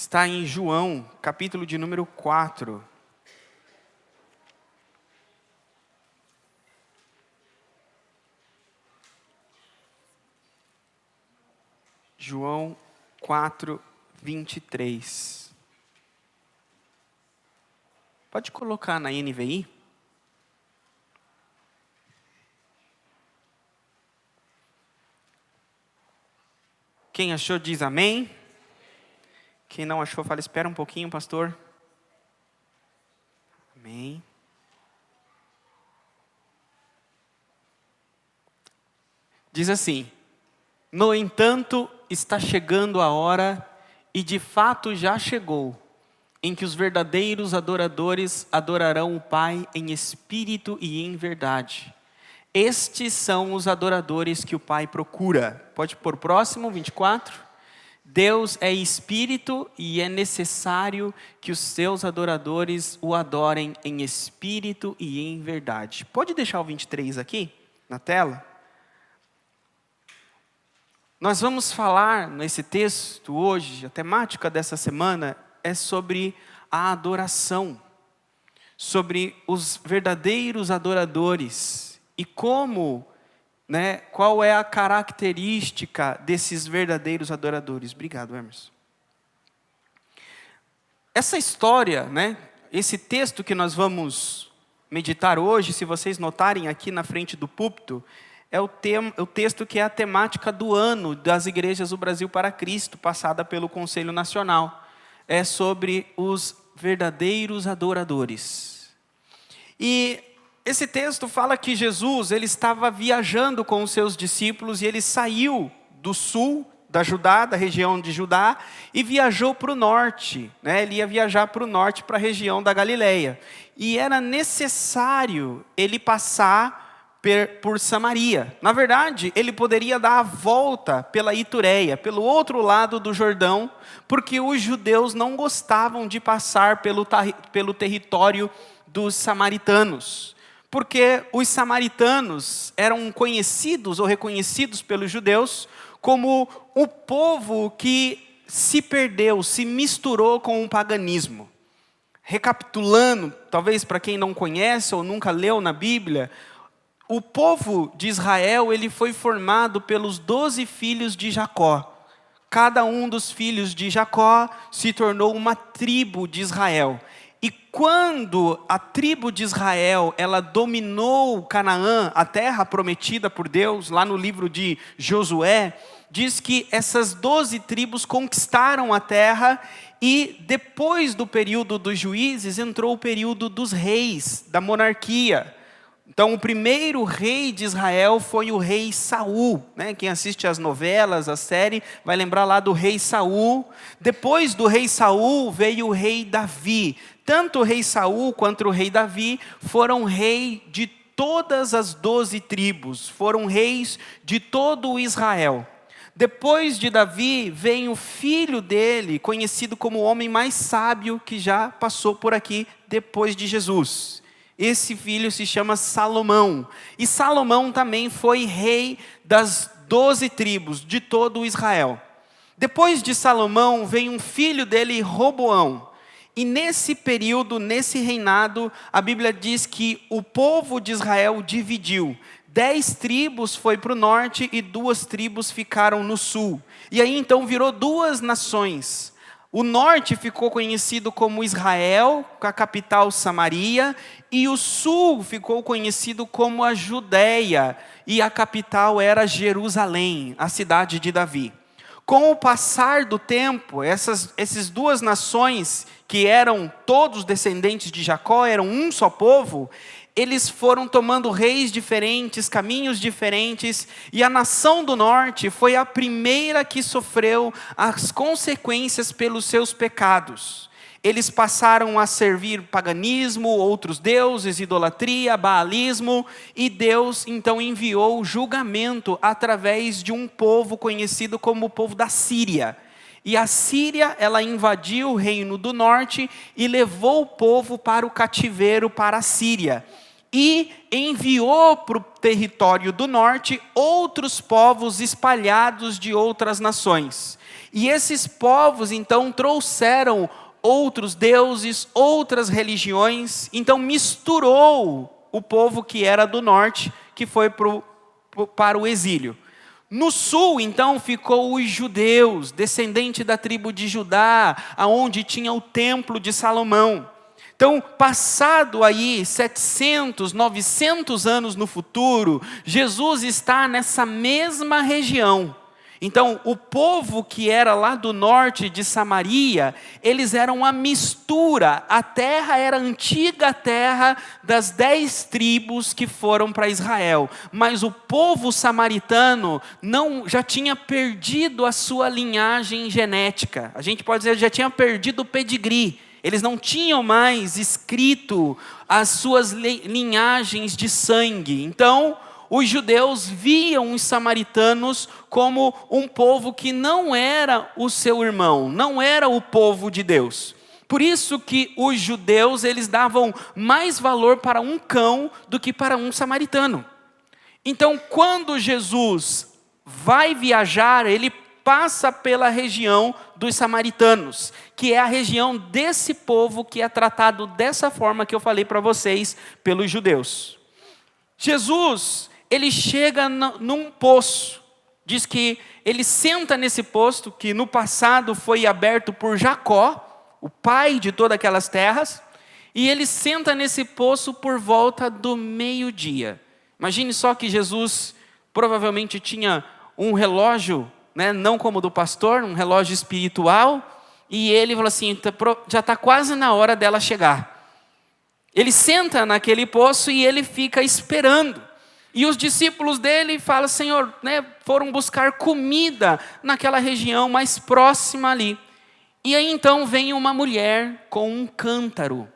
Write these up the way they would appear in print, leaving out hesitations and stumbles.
está em João, capítulo de número 4. João 4, 23. Pode colocar na NVI? Quem achou diz amém. Quem não achou, fala, espera um pouquinho, pastor. Amém. Diz assim: no entanto, está chegando a hora, e de fato já chegou, em que os verdadeiros adoradores adorarão o Pai em espírito e em verdade. Estes são os adoradores que o Pai procura. Pode pôr próximo, 24. Deus é espírito e é necessário que os seus adoradores o adorem em espírito e em verdade. Pode deixar o 23 aqui, na tela? Nós vamos falar nesse texto hoje, a temática dessa semana é sobre a adoração, sobre os verdadeiros adoradores e como, qual é a característica desses verdadeiros adoradores. Obrigado, Emerson. Essa história, esse texto que nós vamos meditar hoje, se vocês notarem aqui na frente do púlpito, é o texto que é a temática do ano das igrejas do Brasil para Cristo, passada pelo Conselho Nacional. É sobre os verdadeiros adoradores. E esse texto fala que Jesus, ele estava viajando com os seus discípulos e ele saiu do sul da Judá, da região de Judá, e viajou para o norte. Ele ia viajar para o norte, para a região da Galileia. E era necessário ele passar por Samaria. Na verdade, ele poderia dar a volta pela Itureia, pelo outro lado do Jordão, porque os judeus não gostavam de passar pelo território dos samaritanos. Porque os samaritanos eram conhecidos ou reconhecidos pelos judeus como o povo que se perdeu, se misturou com o paganismo. Recapitulando, talvez para quem não conhece ou nunca leu na Bíblia, o povo de Israel, ele foi formado pelos 12 filhos de Jacó. Cada um dos filhos de Jacó se tornou uma tribo de Israel. E quando a tribo de Israel, ela dominou Canaã, a terra prometida por Deus, lá no livro de Josué, diz que essas 12 tribos conquistaram a terra e depois do período dos juízes, entrou o período dos reis, da monarquia. Então, o primeiro rei de Israel foi o rei Saul. Quem assiste às novelas, a série, vai lembrar lá do rei Saul. Depois do rei Saul, veio o rei Davi. Tanto o rei Saul quanto o rei Davi foram rei de todas as 12 tribos. Foram reis de todo o Israel. Depois de Davi, vem o filho dele, conhecido como o homem mais sábio que já passou por aqui depois de Jesus. Esse filho se chama Salomão. E Salomão também foi rei das 12 tribos de todo o Israel. Depois de Salomão, vem um filho dele, Roboão. E nesse período, nesse reinado, a Bíblia diz que o povo de Israel dividiu. 10 tribos foi para o norte e 2 tribos ficaram no sul. E aí então virou 2 nações. O norte ficou conhecido como Israel, com a capital Samaria, e o sul ficou conhecido como a Judéia, e a capital era Jerusalém, a cidade de Davi. Com o passar do tempo, essas 2 nações, que eram todos descendentes de Jacó, eram um só povo, eles foram tomando reis diferentes, caminhos diferentes, e a nação do norte foi a primeira que sofreu as consequências pelos seus pecados. Eles passaram a servir paganismo, outros deuses, idolatria, baalismo, e Deus então enviou o julgamento através de um povo conhecido como o povo da Síria. E a Síria, ela invadiu o reino do norte e levou o povo para o cativeiro, para a Síria. E enviou para o território do norte outros povos espalhados de outras nações. E esses povos, então, trouxeram outros deuses, outras religiões, então misturou o povo que era do norte, que foi para o exílio. No sul, então, ficou os judeus, descendente da tribo de Judá, aonde tinha o templo de Salomão. Então, passado aí 700, 900 anos no futuro, Jesus está nessa mesma região. Então, o povo que era lá do norte de Samaria, eles eram uma mistura. A terra era a antiga terra das 10 tribos que foram para Israel. Mas o povo samaritano já tinha perdido a sua linhagem genética. A gente pode dizer, já tinha perdido o pedigree. Eles não tinham mais escrito as suas linhagens de sangue. Então, os judeus viam os samaritanos como um povo que não era o seu irmão, não era o povo de Deus. Por isso que os judeus, eles davam mais valor para um cão do que para um samaritano. Então, quando Jesus vai viajar, ele passa pela região dos samaritanos, que é a região desse povo que é tratado dessa forma que eu falei para vocês, pelos judeus. Jesus, ele chega num poço, diz que ele senta nesse poço, que no passado foi aberto por Jacó, o pai de todas aquelas terras, e ele senta nesse poço por volta do meio-dia. Imagine só que Jesus provavelmente tinha um relógio, né, não como o do pastor, um relógio espiritual, e ele falou assim, já está quase na hora dela chegar. Ele senta naquele poço e ele fica esperando. E os discípulos dele falam, Senhor, né, foram buscar comida naquela região mais próxima ali. E aí então vem uma mulher com um cântaro,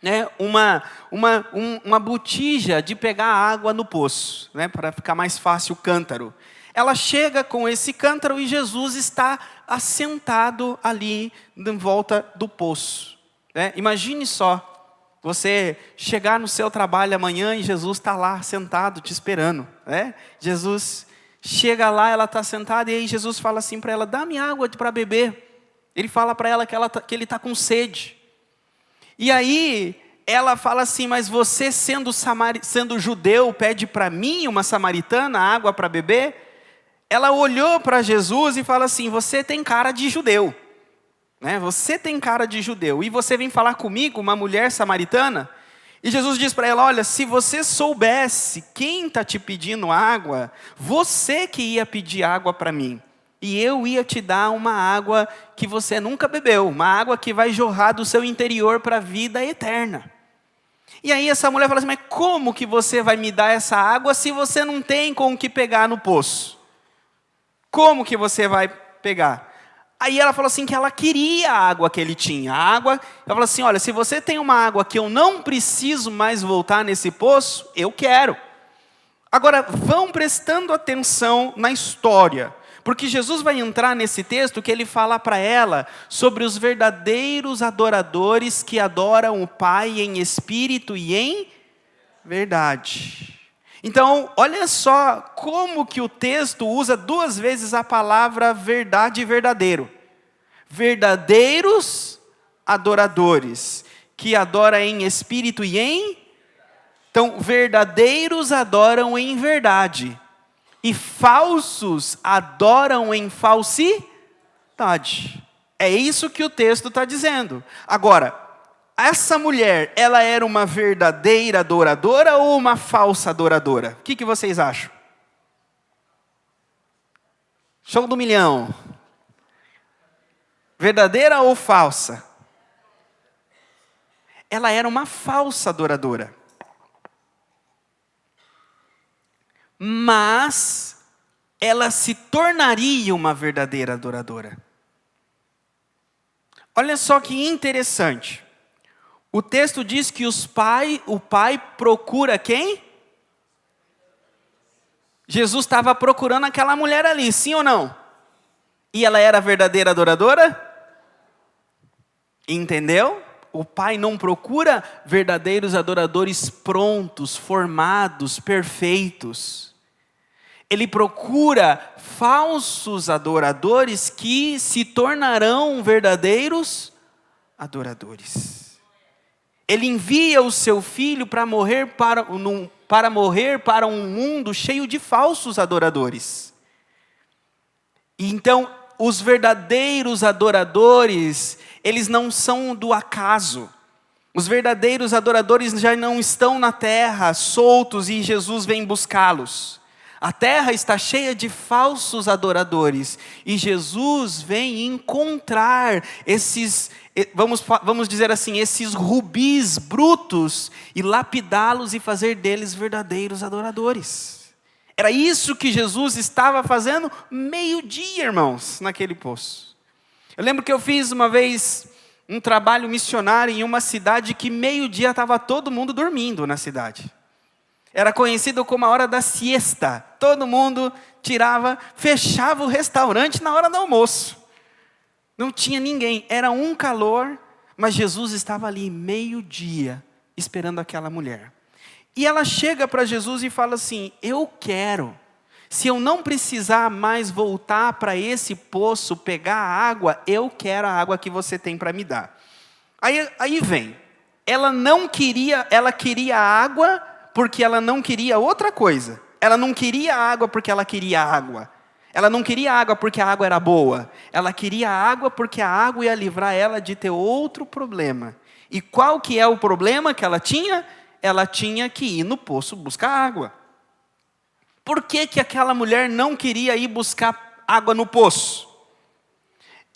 né, uma botija de pegar água no poço, né, para ficar mais fácil o cântaro. Ela chega com esse cântaro e Jesus está assentado ali em volta do poço. Né? Imagine só, você chegar no seu trabalho amanhã e Jesus está lá sentado te esperando. Né? Jesus chega lá, ela está sentada e aí Jesus fala assim para ela, dá-me água para beber. Ele fala para ela que ele está com sede. E aí ela fala assim, mas você sendo judeu pede para mim, uma samaritana, água para beber? Ela olhou para Jesus e fala assim, você tem cara de judeu, né? Você tem cara de judeu, e você vem falar comigo, uma mulher samaritana? E Jesus diz para ela, olha, se você soubesse quem está te pedindo água, você que ia pedir água para mim, e eu ia te dar uma água que você nunca bebeu, uma água que vai jorrar do seu interior para a vida eterna. E aí essa mulher fala assim, mas como que você vai me dar essa água se você não tem com o que pegar no poço? Como que você vai pegar? Aí ela falou assim que ela queria a água que ele tinha. Ela falou assim, olha, se você tem uma água que eu não preciso mais voltar nesse poço, eu quero. Agora, vão prestando atenção na história. Porque Jesus vai entrar nesse texto que ele fala para ela sobre os verdadeiros adoradores que adoram o Pai em espírito e em verdade. Então, olha só como que o texto usa 2 vezes a palavra verdade e verdadeiro. Verdadeiros adoradores, que adoram em espírito e em... Então, verdadeiros adoram em verdade. E falsos adoram em falsidade. É isso que o texto está dizendo. Agora, essa mulher, ela era uma verdadeira adoradora ou uma falsa adoradora? O que vocês acham? Show do milhão. Verdadeira ou falsa? Ela era uma falsa adoradora. Mas ela se tornaria uma verdadeira adoradora. Olha só que interessante. O texto diz que o pai procura quem? Jesus estava procurando aquela mulher ali, sim ou não? E ela era a verdadeira adoradora? Entendeu? O pai não procura verdadeiros adoradores prontos, formados, perfeitos. Ele procura falsos adoradores que se tornarão verdadeiros adoradores. Ele envia o seu filho para morrer para um mundo cheio de falsos adoradores. E então, os verdadeiros adoradores, eles não são do acaso. Os verdadeiros adoradores já não estão na terra, soltos, e Jesus vem buscá-los. A terra está cheia de falsos adoradores, e Jesus vem encontrar esses, vamos dizer assim, esses rubis brutos, e lapidá-los e fazer deles verdadeiros adoradores. Era isso que Jesus estava fazendo meio-dia, irmãos, naquele poço. Eu lembro que eu fiz uma vez um trabalho missionário em uma cidade que meio-dia estava todo mundo dormindo na cidade. Era conhecido como a hora da siesta. Todo mundo fechava o restaurante na hora do almoço. Não tinha ninguém, era um calor, mas Jesus estava ali meio-dia, esperando aquela mulher. E ela chega para Jesus e fala assim: eu quero, se eu não precisar mais voltar para esse poço pegar a água, eu quero a água que você tem para me dar. Aí vem, ela queria água porque ela não queria outra coisa. Ela não queria água porque ela queria água. Ela não queria água porque a água era boa. Ela queria água porque a água ia livrar ela de ter outro problema. E qual que é o problema que ela tinha? Ela tinha que ir no poço buscar água. Por que aquela mulher não queria ir buscar água no poço?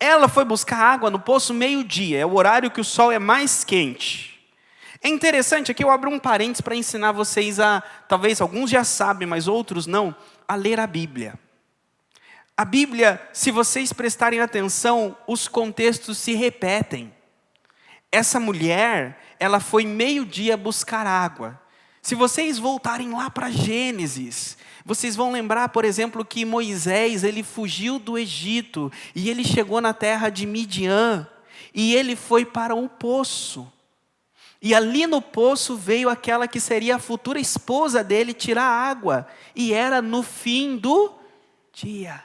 Ela foi buscar água no poço meio-dia, é o horário que o sol é mais quente. É interessante, aqui eu abro um parênteses para ensinar vocês talvez alguns já sabem, mas outros não, a ler a Bíblia. A Bíblia, se vocês prestarem atenção, os contextos se repetem. Essa mulher, ela foi meio-dia buscar água. Se vocês voltarem lá para Gênesis, vocês vão lembrar, por exemplo, que Moisés, ele fugiu do Egito, e ele chegou na terra de Midian, e ele foi para um poço. E ali no poço veio aquela que seria a futura esposa dele tirar água. E era no fim do dia.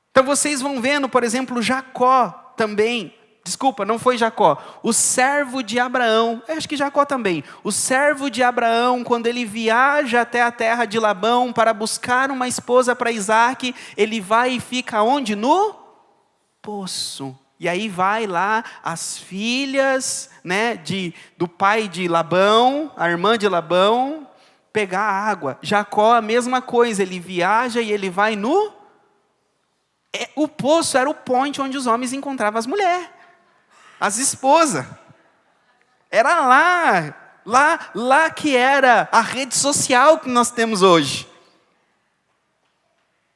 Então vocês vão vendo, por exemplo, Jacó também. Desculpa, não foi Jacó. O servo de Abraão. Acho que Jacó também. O servo de Abraão, quando ele viaja até a terra de Labão para buscar uma esposa para Isaac, ele vai e fica onde? No poço. E aí vai lá as filhas, né, do pai de Labão, a irmã de Labão, pegar água. Jacó a mesma coisa, ele viaja e ele vai o poço era o point onde os homens encontravam as mulheres, as esposas. Era lá que era a rede social que nós temos hoje.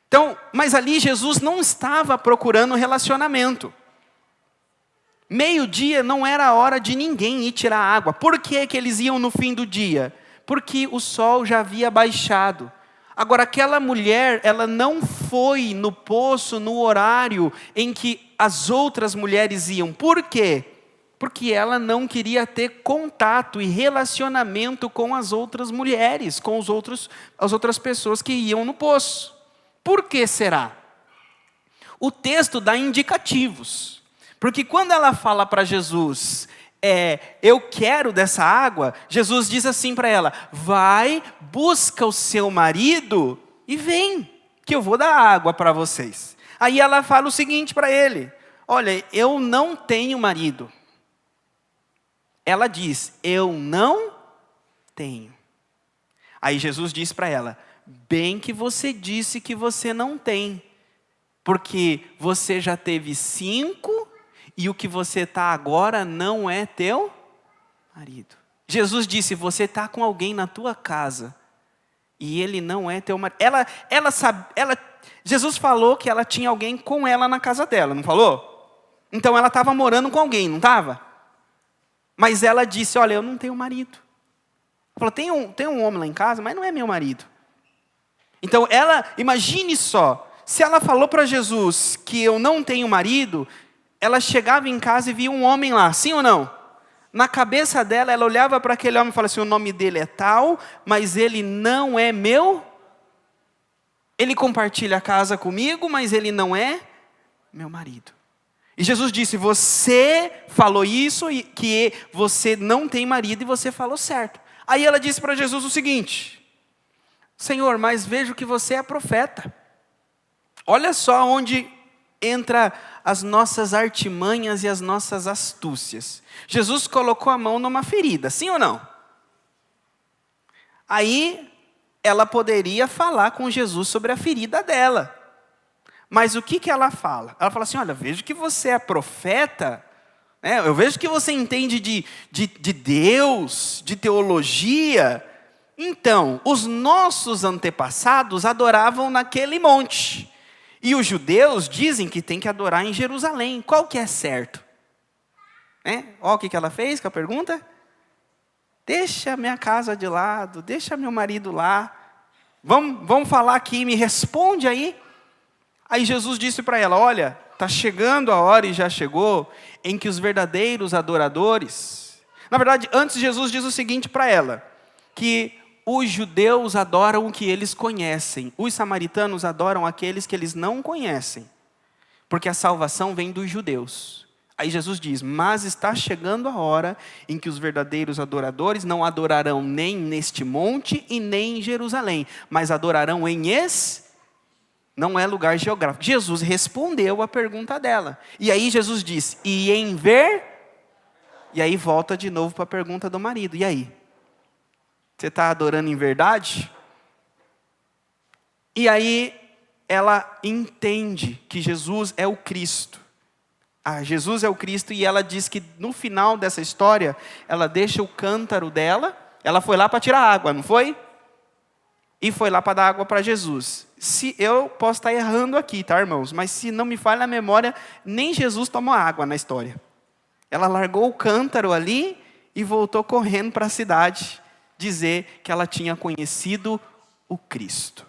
Então, mas ali Jesus não estava procurando relacionamento. Meio-dia não era a hora de ninguém ir tirar água. Por que eles iam no fim do dia? Porque o sol já havia baixado. Agora, aquela mulher, ela não foi no poço no horário em que as outras mulheres iam. Por quê? Porque ela não queria ter contato e relacionamento com as outras mulheres, com as outras pessoas que iam no poço. Por que será? O texto dá indicativos. Porque quando ela fala para Jesus, eu quero dessa água, Jesus diz assim para ela: vai, busca o seu marido e vem, que eu vou dar água para vocês. Aí ela fala o seguinte para ele: olha, eu não tenho marido. Ela diz: eu não tenho. Aí Jesus diz para ela: bem que você disse que você não tem, porque você já teve 5 e o que você está agora não é teu marido. Jesus disse: você está com alguém na tua casa e ele não é teu marido. Jesus falou que ela tinha alguém com ela na casa dela, não falou? Então ela estava morando com alguém, não estava? Mas ela disse: olha, eu não tenho marido. Ela falou: tem um homem lá em casa, mas não é meu marido. Então imagine só, se ela falou para Jesus que eu não tenho marido, ela chegava em casa e via um homem lá, sim ou não? Na cabeça dela, ela olhava para aquele homem e falava assim: o nome dele é tal, mas ele não é meu Ele compartilha a casa comigo, mas ele não é meu marido. E Jesus disse, você falou isso, e que você não tem marido e você falou certo. Aí ela disse para Jesus o seguinte, Senhor, mas vejo que você é profeta. Olha só onde entra as nossas artimanhas e as nossas astúcias. Jesus colocou a mão numa ferida, sim ou não? Aí ela poderia falar com Jesus sobre a ferida dela. Mas o que ela fala? Ela fala assim, olha, vejo que você é profeta, né? Eu vejo que você entende de Deus, de teologia. Então, os nossos antepassados adoravam naquele monte. E os judeus dizem que tem que adorar em Jerusalém. Qual que é certo? Olha o que ela fez com a pergunta. Deixa minha casa de lado, deixa meu marido lá. Vamos falar aqui, me responde aí. Aí Jesus disse para ela, olha, está chegando a hora e já chegou, em que os verdadeiros adoradores... Na verdade, antes Jesus diz o seguinte para ela, que os judeus adoram o que eles conhecem, os samaritanos adoram aqueles que eles não conhecem, porque a salvação vem dos judeus. Aí Jesus diz, mas está chegando a hora em que os verdadeiros adoradores não adorarão nem neste monte e nem em Jerusalém, mas adorarão em não é lugar geográfico. Jesus respondeu a pergunta dela. E aí Jesus disse, e em ver? E aí volta de novo para a pergunta do marido. E aí? Você está adorando em verdade? E aí ela entende que Jesus é o Cristo. Jesus é o Cristo e ela diz que no final dessa história, ela deixa o cântaro dela, ela foi lá para tirar água, não foi? E foi lá para dar água para Jesus. Se eu posso estar errando aqui, tá, irmãos? Mas se não me falha a memória, nem Jesus tomou água na história. Ela largou o cântaro ali e voltou correndo para a cidade, dizer que ela tinha conhecido o Cristo.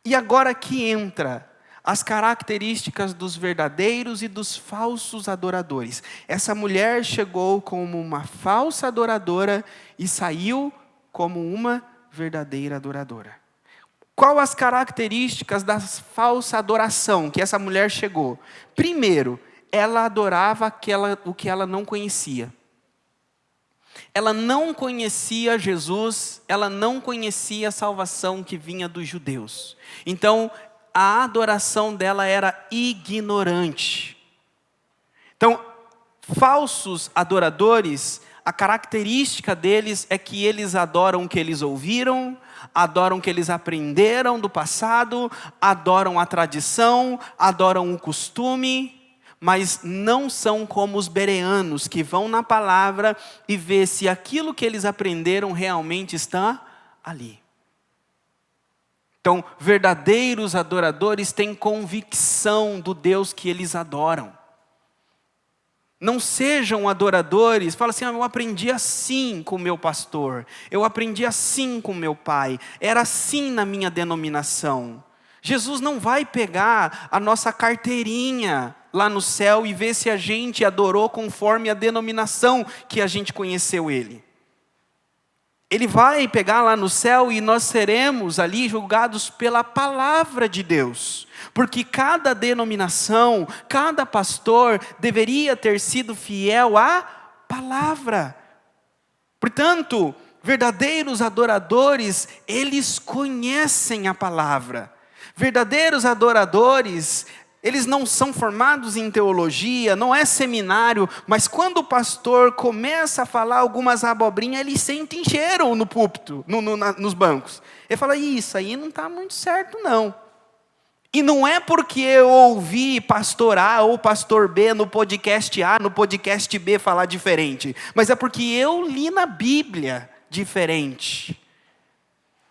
E agora que entra as características dos verdadeiros e dos falsos adoradores. Essa mulher chegou como uma falsa adoradora e saiu como uma verdadeira adoradora. Qual as características da falsa adoração que essa mulher chegou? Primeiro, ela adorava o que ela não conhecia. Ela não conhecia Jesus, ela não conhecia a salvação que vinha dos judeus. Então, a adoração dela era ignorante. Então, falsos adoradores, a característica deles é que eles adoram o que eles ouviram, adoram o que eles aprenderam do passado, adoram a tradição, adoram o costume, mas não são como os bereanos que vão na palavra e vê se aquilo que eles aprenderam realmente está ali. Então, verdadeiros adoradores têm convicção do Deus que eles adoram. Não sejam adoradores, fala assim, eu aprendi assim com o meu pastor, eu aprendi assim com o meu pai, era assim na minha denominação. Jesus não vai pegar a nossa carteirinha lá no céu e ver se a gente adorou conforme a denominação que a gente conheceu Ele. Ele vai pegar lá no céu e nós seremos ali julgados pela palavra de Deus. Porque cada denominação, cada pastor deveria ter sido fiel à palavra. Portanto, verdadeiros adoradores, eles conhecem a palavra. Verdadeiros adoradores, eles não são formados em teologia, não é seminário, mas quando o pastor começa a falar algumas abobrinhas, eles sentem cheiro no púlpito, nos bancos. Ele fala, isso aí não está muito certo não. E não é porque eu ouvi pastor A ou pastor B no podcast A, no podcast B falar diferente, mas é porque eu li na Bíblia diferente.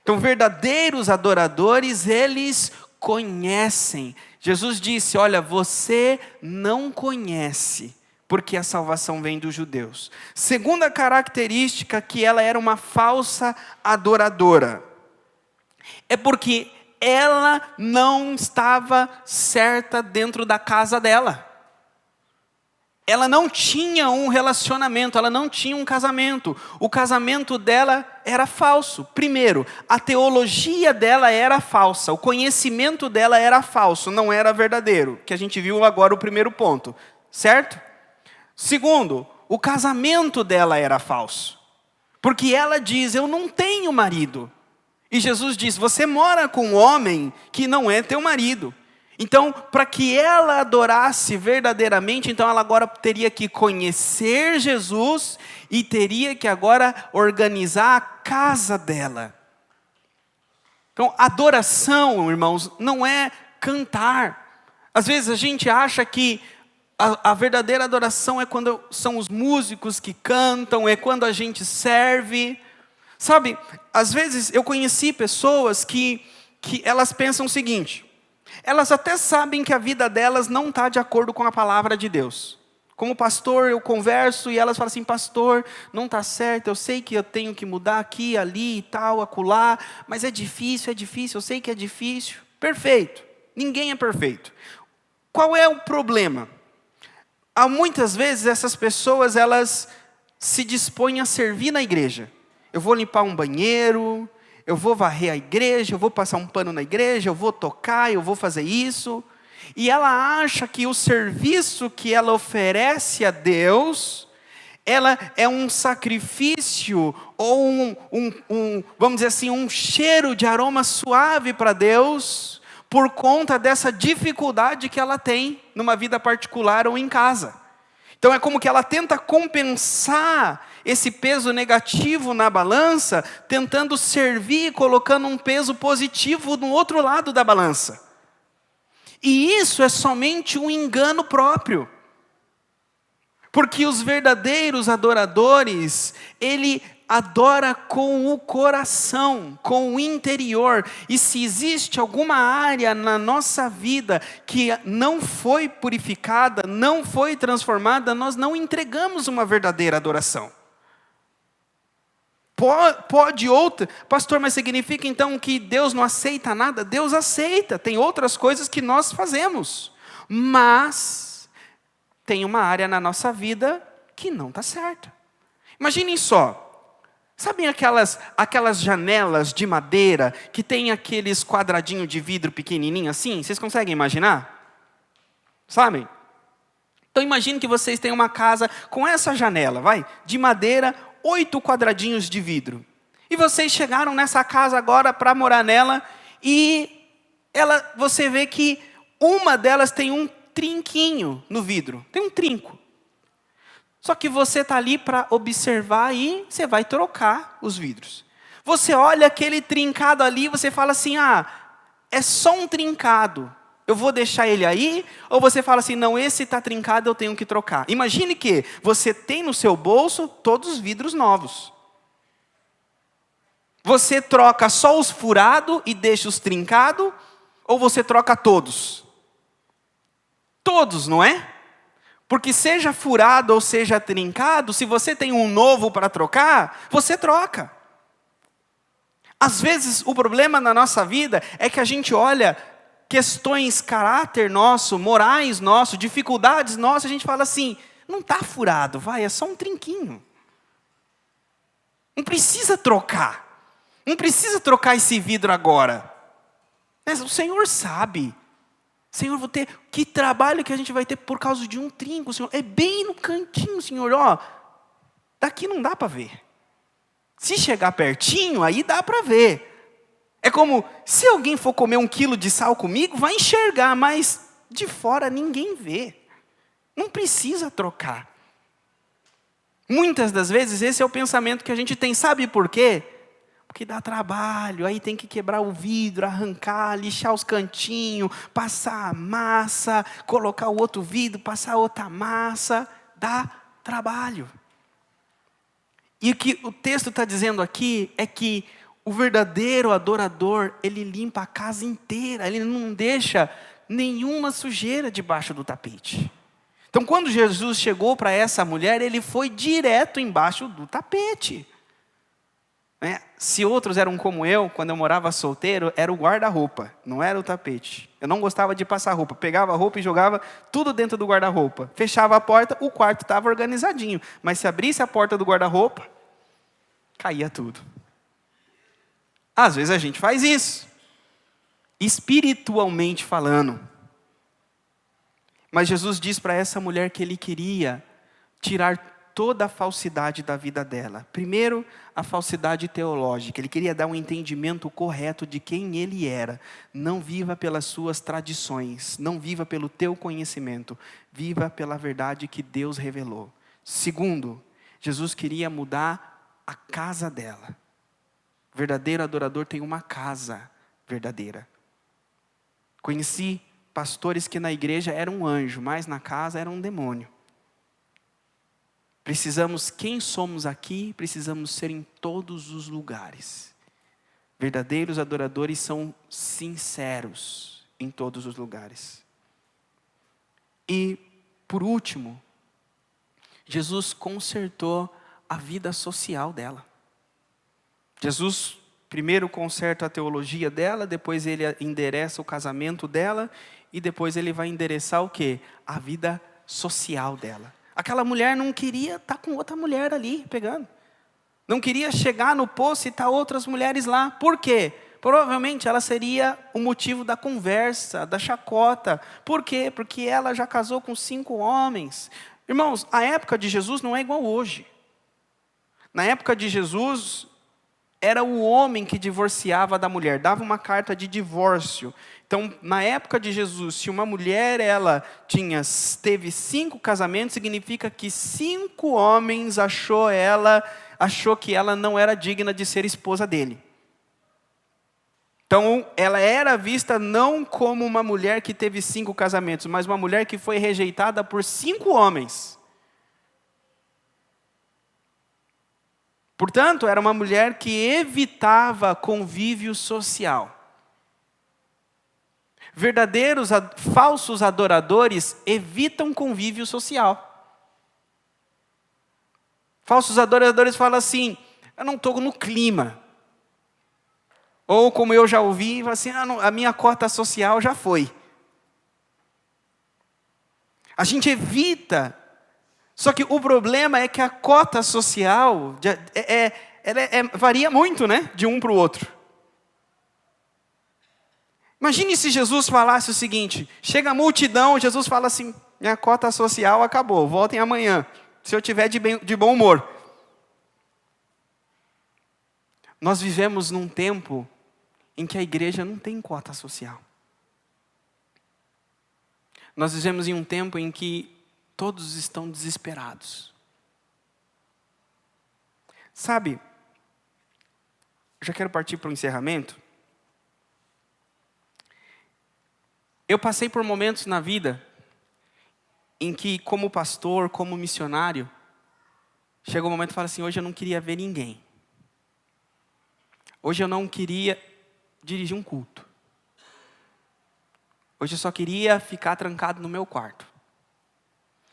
Então, verdadeiros adoradores, eles conhecem. Jesus disse, olha, você não conhece, porque a salvação vem dos judeus. Segunda característica, que ela era uma falsa adoradora. É porque ela não estava certa dentro da casa dela. ela não tinha um relacionamento, ela não tinha um casamento. O casamento dela era falso. Primeiro, a teologia dela era falsa, o conhecimento dela era falso, não era verdadeiro, que a gente viu agora o primeiro ponto, certo? Segundo, o casamento dela era falso, porque ela diz, eu não tenho marido. E Jesus diz, você mora com um homem que não é teu marido. Então, para que ela adorasse verdadeiramente, então ela agora teria que conhecer Jesus e teria que agora organizar a casa dela. Então, adoração, irmãos, não é cantar. Às vezes a gente acha que a verdadeira adoração é quando são os músicos que cantam, é quando a gente serve. Sabe, às vezes eu conheci pessoas que elas pensam o seguinte: elas até sabem que a vida delas não está de acordo com a palavra de Deus. Como pastor, eu converso e elas falam assim, pastor, não está certo, eu sei que eu tenho que mudar aqui, ali e tal, acolá, mas é difícil, eu sei que é difícil. Perfeito, ninguém é perfeito. Qual é o problema? Há muitas vezes essas pessoas, elas se dispõem a servir na igreja. Eu vou limpar um banheiro, eu vou varrer a igreja, eu vou passar um pano na igreja, eu vou tocar, eu vou fazer isso. E ela acha que o serviço que ela oferece a Deus, ela é um sacrifício, ou vamos dizer assim, um cheiro de aroma suave para Deus, por conta dessa dificuldade que ela tem numa vida particular ou em casa. Então é como que ela tenta compensar esse peso negativo na balança, tentando servir, colocando um peso positivo no outro lado da balança. E isso é somente um engano próprio. Porque os verdadeiros adoradores, ele adora com o coração, com o interior. E se existe alguma área na nossa vida que não foi purificada, não foi transformada, nós não entregamos uma verdadeira adoração. Pode outra, pastor, mas significa então que Deus não aceita nada? Deus aceita, tem outras coisas que nós fazemos, mas tem uma área na nossa vida que não está certa. Imaginem só, sabem aquelas janelas de madeira que tem aqueles quadradinhos de vidro pequenininho assim? Vocês conseguem imaginar? Sabem? Então imagine que vocês têm uma casa com essa janela, de madeira, 8 quadradinhos de vidro. E vocês chegaram nessa casa agora para morar nela e você vê que uma delas tem um trinquinho no vidro. Tem um trinco. Só que você está ali para observar e você vai trocar os vidros. Você olha aquele trincado ali e você fala assim, é só um trincado. Eu vou deixar ele aí? Ou você fala assim, não, esse está trincado, eu tenho que trocar. Imagine que você tem no seu bolso todos os vidros novos. Você troca só os furados e deixa os trincados? Ou você troca todos? Todos, não é? Porque seja furado ou seja trincado, se você tem um novo para trocar, você troca. Às vezes o problema na nossa vida é que a gente olha questões, caráter nosso, morais nosso, dificuldades nossas, a gente fala assim, não está furado, é só um trinquinho. Não precisa trocar. Não precisa trocar esse vidro agora. Mas o Senhor sabe. Senhor, que trabalho que a gente vai ter por causa de um trinco, Senhor. É bem no cantinho, Senhor, daqui não dá para ver. Se chegar pertinho, aí dá para ver. É como, se alguém for comer 1 quilo de sal comigo, vai enxergar, mas de fora ninguém vê. Não precisa trocar. Muitas das vezes esse é o pensamento que a gente tem. Sabe por quê? Porque dá trabalho, aí tem que quebrar o vidro, arrancar, lixar os cantinhos, passar a massa, colocar o outro vidro, passar outra massa. Dá trabalho. E o que o texto está dizendo aqui é que o verdadeiro adorador, ele limpa a casa inteira, ele não deixa nenhuma sujeira debaixo do tapete. Então, quando Jesus chegou para essa mulher, ele foi direto embaixo do tapete. né? Se outros eram como eu, quando eu morava solteiro, era o guarda-roupa, não era o tapete. Eu não gostava de passar roupa. Pegava a roupa e jogava tudo dentro do guarda-roupa. Fechava a porta, o quarto estava organizadinho. Mas se abrisse a porta do guarda-roupa, caía tudo. Às vezes a gente faz isso, espiritualmente falando. Mas Jesus diz para essa mulher que ele queria tirar toda a falsidade da vida dela. Primeiro, a falsidade teológica. Ele queria dar um entendimento correto de quem ele era. Não viva pelas suas tradições. Não viva pelo teu conhecimento. Viva pela verdade que Deus revelou. Segundo, Jesus queria mudar a casa dela. O verdadeiro adorador tem uma casa verdadeira. Conheci pastores que na igreja eram um anjo, mas na casa era um demônio. Precisamos, quem somos aqui, precisamos ser em todos os lugares. Verdadeiros adoradores são sinceros em todos os lugares. E, por último, Jesus consertou a vida social dela. Jesus primeiro conserta a teologia dela, depois ele endereça o casamento dela, e depois ele vai endereçar o quê? A vida social dela. Aquela mulher não queria estar com outra mulher ali, pegando. Não queria chegar no poço e estar outras mulheres lá. Por quê? Provavelmente ela seria o motivo da conversa, da chacota. Por quê? Porque ela já casou com 5 homens. Irmãos, a época de Jesus não é igual hoje. Na época de Jesus, era o homem que divorciava da mulher, dava uma carta de divórcio. Então, na época de Jesus, se uma mulher teve 5 casamentos, significa que 5 homens achou que ela não era digna de ser esposa dele. Então, ela era vista não como uma mulher que teve 5 casamentos, mas uma mulher que foi rejeitada por 5 homens. Portanto, era uma mulher que evitava convívio social. Falsos adoradores evitam convívio social. Falsos adoradores falam assim: eu não estou no clima. Ou como eu já ouvi, assim, a minha cota social já foi. A gente evita. Só que o problema é que a cota social varia muito, né? De um para o outro. Imagine se Jesus falasse o seguinte: chega a multidão, Jesus fala assim: minha cota social acabou, voltem amanhã, se eu tiver de bom humor. Nós vivemos num tempo em que a igreja não tem cota social. Nós vivemos em um tempo em que todos estão desesperados. Sabe, eu já quero partir para o encerramento. Eu passei por momentos na vida em que, como pastor, como missionário, chegou um momento e falei assim: hoje eu não queria ver ninguém. Hoje eu não queria dirigir um culto. Hoje eu só queria ficar trancado no meu quarto.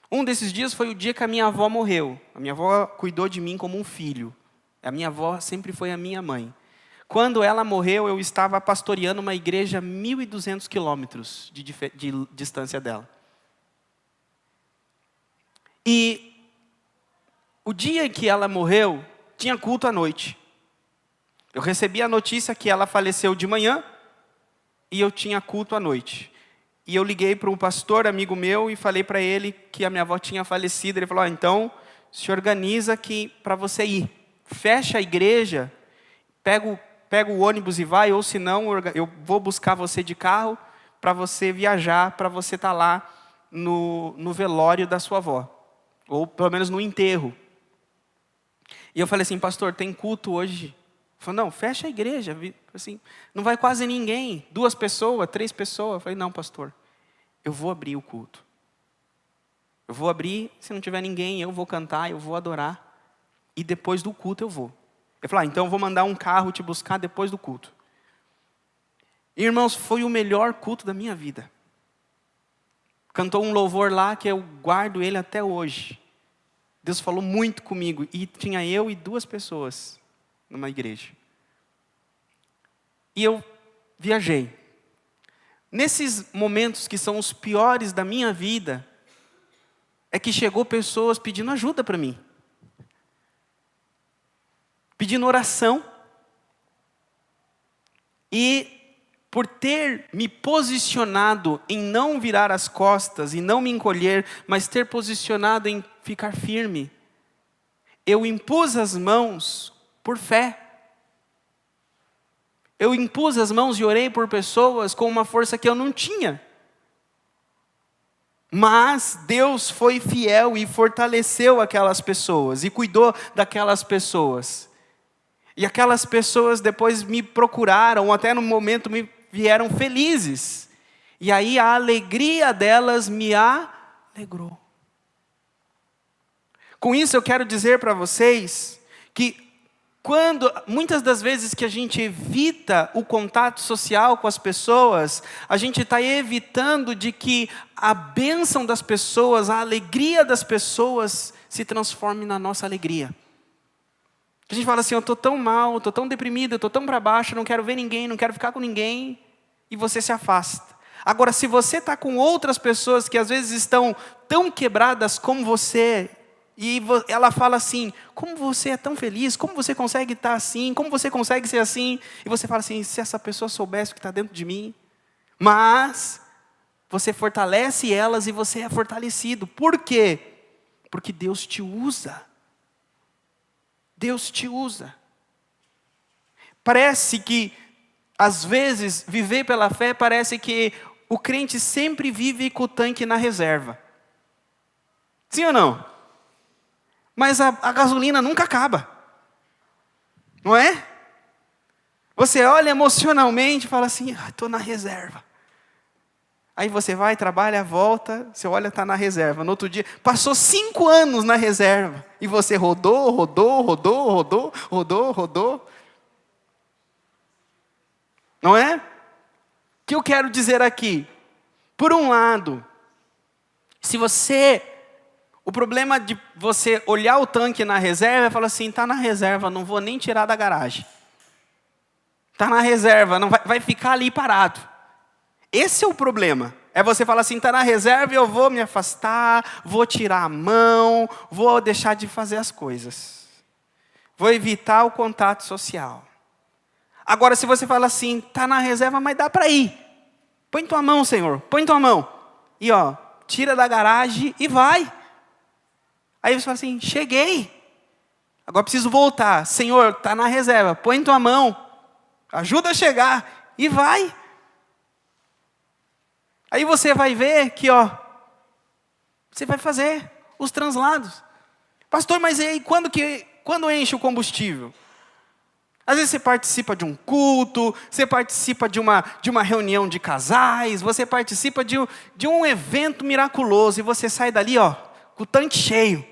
Um desses dias foi o dia que a minha avó morreu. A minha avó cuidou de mim como um filho. A minha avó sempre foi a minha mãe. Quando ela morreu, eu estava pastoreando uma igreja a 1.200 quilômetros de distância dela. E o dia que ela morreu, tinha culto à noite. Eu recebi a notícia que ela faleceu de manhã e eu tinha culto à noite. E eu liguei para um pastor, amigo meu, e falei para ele que a minha avó tinha falecido. Ele falou: então, se organiza para você ir. Fecha a igreja, pega o ônibus e vai, ou senão eu vou buscar você de carro para você viajar, para você estar lá no velório da sua avó. Ou pelo menos no enterro. E eu falei assim: pastor, tem culto hoje? Ele falou: não, fecha a igreja. Assim, não vai quase ninguém. 2 pessoas, 3 pessoas. Eu falei: não, pastor, eu vou abrir o culto. Eu vou abrir, se não tiver ninguém, eu vou cantar, eu vou adorar. E depois do culto eu vou. Ele falou: então eu vou mandar um carro te buscar depois do culto. E, irmãos, foi o melhor culto da minha vida. Cantou um louvor lá que eu guardo ele até hoje. Deus falou muito comigo. E tinha eu e 2 pessoas. numa igreja. E eu viajei. Nesses momentos que são os piores da minha vida, é que chegou pessoas pedindo ajuda para mim. Pedindo oração. E por ter me posicionado em não virar as costas e não me encolher, mas ter posicionado em ficar firme, eu impus as mãos por fé. Eu impus as mãos e orei por pessoas com uma força que eu não tinha. Mas Deus foi fiel e fortaleceu aquelas pessoas e cuidou daquelas pessoas. E aquelas pessoas depois me procuraram, até no momento me vieram felizes. E aí a alegria delas me alegrou. Com isso eu quero dizer para vocês que muitas das vezes que a gente evita o contato social com as pessoas, a gente está evitando de que a bênção das pessoas, a alegria das pessoas se transforme na nossa alegria. A gente fala assim, eu estou tão mal, estou tão deprimido, eu estou tão para baixo, não quero ver ninguém, não quero ficar com ninguém, e você se afasta. Agora, se você está com outras pessoas que às vezes estão tão quebradas como você, e ela fala assim, como você é tão feliz, como você consegue estar assim, como você consegue ser assim, e você fala assim, se essa pessoa soubesse o que está dentro de mim, mas você fortalece elas e você é fortalecido. Por quê? Porque Deus te usa. Deus te usa. Parece que, às vezes, viver pela fé parece que o crente sempre vive com o tanque na reserva. Sim ou não? Mas a gasolina nunca acaba. Não é? Você olha emocionalmente e fala assim, estou na reserva. Aí você vai, trabalha, volta, você olha, está na reserva. No outro dia, passou 5 anos na reserva. E você rodou. Não é? O que eu quero dizer aqui? Por um lado, o problema de você olhar o tanque na reserva é falar assim, está na reserva, não vou nem tirar da garagem. Está na reserva, não vai ficar ali parado. Esse é o problema. É você falar assim, está na reserva e eu vou me afastar, vou tirar a mão, vou deixar de fazer as coisas. Vou evitar o contato social. Agora, se você fala assim, está na reserva, mas dá para ir. Põe tua mão, Senhor, põe tua mão. E tira da garagem e vai. Aí você fala assim, cheguei. Agora preciso voltar. Senhor, está na reserva, põe tua mão. Ajuda a chegar e vai. Aí você vai ver que, você vai fazer os translados. Pastor, mas e aí, quando enche o combustível? Às vezes você participa de um culto, você participa de uma reunião de casais, você participa de um evento miraculoso, e você sai dali, com o tanque cheio.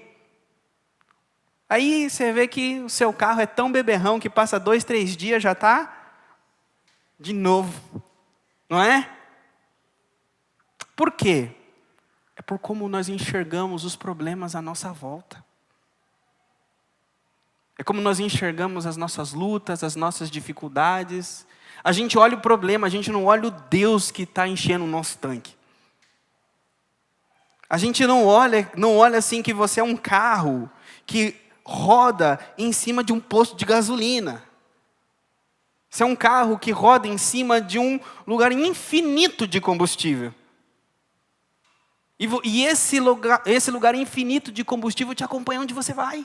Aí você vê que o seu carro é tão beberrão que passa 2, 3 dias, já está de novo. Não é? Por quê? É por como nós enxergamos os problemas à nossa volta. É como nós enxergamos as nossas lutas, as nossas dificuldades. A gente olha o problema, a gente não olha o Deus que está enchendo o nosso tanque. A gente não olha assim que você é um carro que roda em cima de um posto de gasolina. Você é um carro que roda em cima de um lugar infinito de combustível. E esse lugar infinito de combustível te acompanha onde você vai.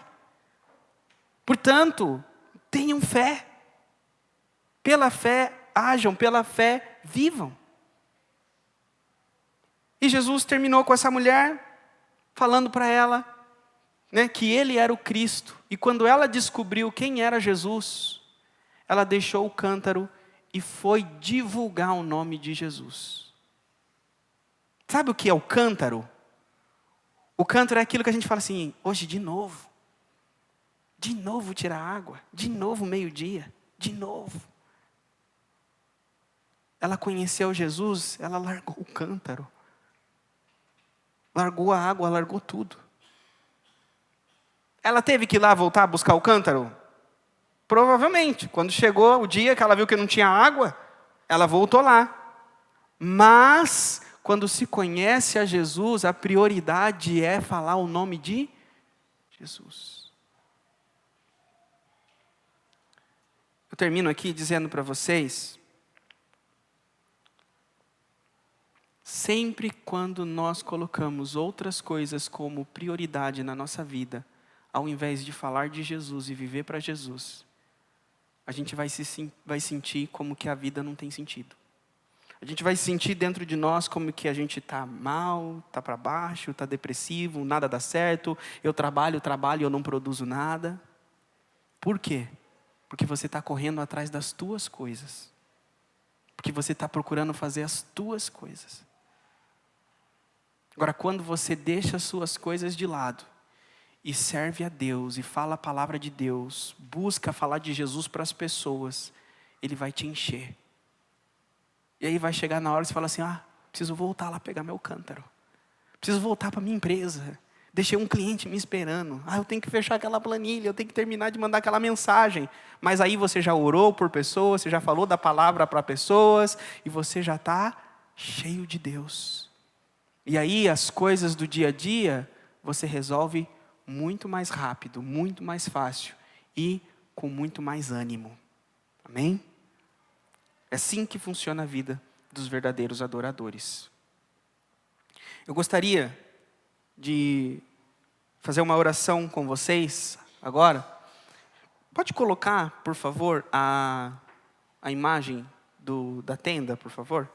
Portanto, tenham fé. Pela fé, ajam. Pela fé, vivam. E Jesus terminou com essa mulher, falando para ela, que ele era o Cristo. E quando ela descobriu quem era Jesus, ela deixou o cântaro e foi divulgar o nome de Jesus. Sabe o que é o cântaro? O cântaro é aquilo que a gente fala assim, hoje de novo. De novo tirar água. De novo meio-dia. De novo. Ela conheceu Jesus, ela largou o cântaro. Largou a água, largou tudo. Ela teve que ir lá voltar a buscar o cântaro? Provavelmente, quando chegou o dia que ela viu que não tinha água, ela voltou lá. Mas, quando se conhece a Jesus, a prioridade é falar o nome de Jesus. Eu termino aqui dizendo para vocês, sempre quando nós colocamos outras coisas como prioridade na nossa vida, ao invés de falar de Jesus e viver para Jesus, a gente vai sentir como que a vida não tem sentido. A gente vai sentir dentro de nós como que a gente está mal, está para baixo, está depressivo, nada dá certo, eu trabalho e eu não produzo nada. Por quê? Porque você está correndo atrás das tuas coisas. Porque você está procurando fazer as tuas coisas. Agora, quando você deixa as suas coisas de lado, e serve a Deus, e fala a palavra de Deus, busca falar de Jesus para as pessoas, Ele vai te encher. E aí vai chegar na hora que você fala assim, preciso voltar lá pegar meu cântaro. Preciso voltar para a minha empresa. Deixei um cliente me esperando. Eu tenho que fechar aquela planilha, eu tenho que terminar de mandar aquela mensagem. Mas aí você já orou por pessoas, você já falou da palavra para pessoas, e você já está cheio de Deus. E aí as coisas do dia a dia, você resolve muito mais rápido, muito mais fácil e com muito mais ânimo. Amém? É assim que funciona a vida dos verdadeiros adoradores. Eu gostaria de fazer uma oração com vocês agora. Pode colocar, por favor, a imagem da tenda, por favor?